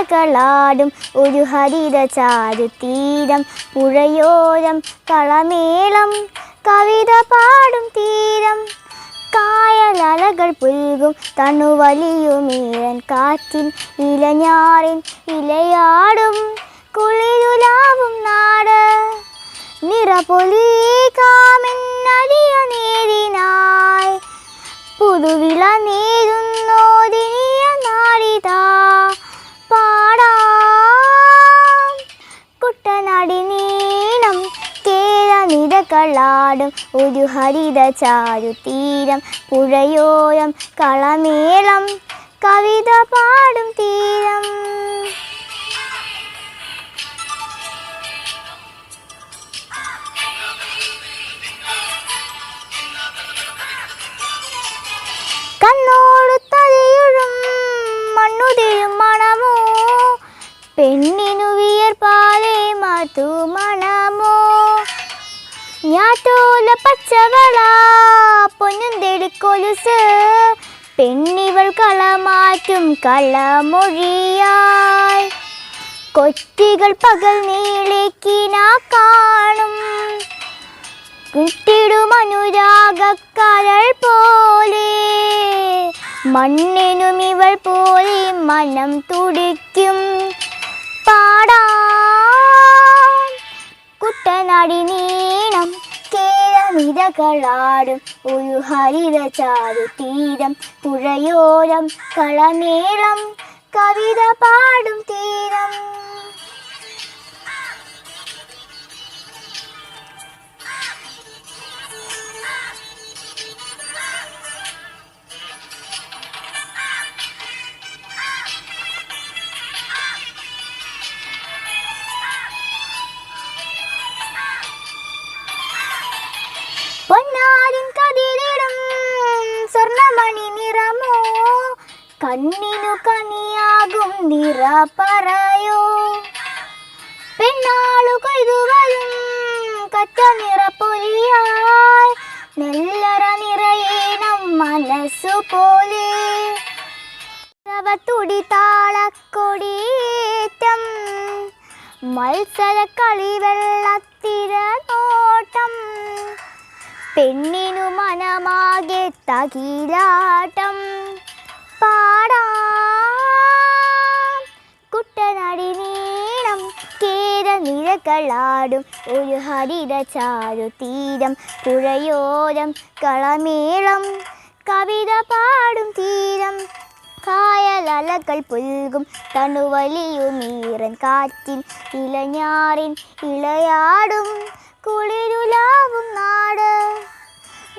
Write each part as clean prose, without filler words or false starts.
നിരകളാടും ഒരു ഹരിത ചാരുതീരം പുഴയോരം കളമേളം കവിത പാടും തീരം കായലലകൾ പുൽകും തണുവലിയുമീഴൻ കാറ്റിൻ ഇലഞ്ഞാറിൻ ഇലയാടും കുളിരുലാവും നാട് നിറപൊലിയേക്കാമെന്നടിയ നേരിനായി പുതുവിള നേരുന്നോതിനിയ നാടിതാ പാടാം കുട്ടനാടി നീളം കേരനിരകളാടും ഒരു ഹരിത ചാരുതീരം പുഴയോരം കളമേളം കവിത പാടും തീരം. കണ്ണോടു തലയുഴും മണ്ണുതിരും മണമോ പെണ്ണിനു വിയർപ്പാലേ മധുമണമോ ഞാറ്റോല പച്ചവള പൊന്നും തെളിക്കൊലുസ് പെണ്ണിവൾ കളമാറ്റും കളമൊഴിയായി കൊറ്റികൾ പകൽ നീളേക്കിനാ കാണും കിട്ടിടും അനുരാഗക്കരൾ പോലെ മണ്ണിനും ഇവൾ പോലെ മനം തുടിക്കും പാടാം കുട്ടനാടി നീണം കേരനിരകളാടും ഒരു ഹരിത ചാരുതീരം പുഴയോരം കളമേളം കവിത പാടും തീരം. പൊന്നാരിൻ കതിരിടും സ്വർണ്ണമണി നിറമോ കണ്ണിനു കനിയാകും നിറ പറയോ പെണ്ണാളു കൊയ്തുവരും കറ്റ നിറപ്പൊലിയായി നെല്ലറ നിറയേണം മനസ്സു പോലെ തുടി താളക്കൊടിയേറ്റം മത്സര കളി വെള്ളത്തിര നോട്ടം പെണ്ണിനു മനമാകെ തകിലാട്ടം പാടാം കുട്ടനാടി നീളം കേരനിരകളാടും ഒരു ഹരിത ചാരുതീരം പുഴയോരം കളമേളം കവിത പാടും തീരം കായലലകൾ പുൽകും തണുവലിയുമീറൻ കാറ്റിൻ ഇലഞ്ഞാറിൻ ഇളയാടും കുളിരുലാവും നാട്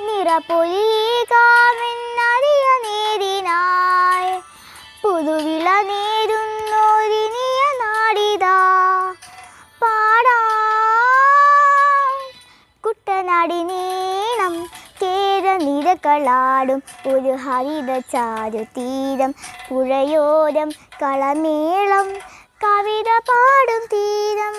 നിറപൊലിയേക്കാമെന്നറിയ നേരിനായി പുതുവിള നേരുന്നോരിനിയ നാടിതാ പാടാം കുട്ടനാടി നീളം കേരനിരകളാടും ഒരു ഹരിത ചാരുതീരം പുഴയോരം കളമേളം കവിത പാടും തീരം.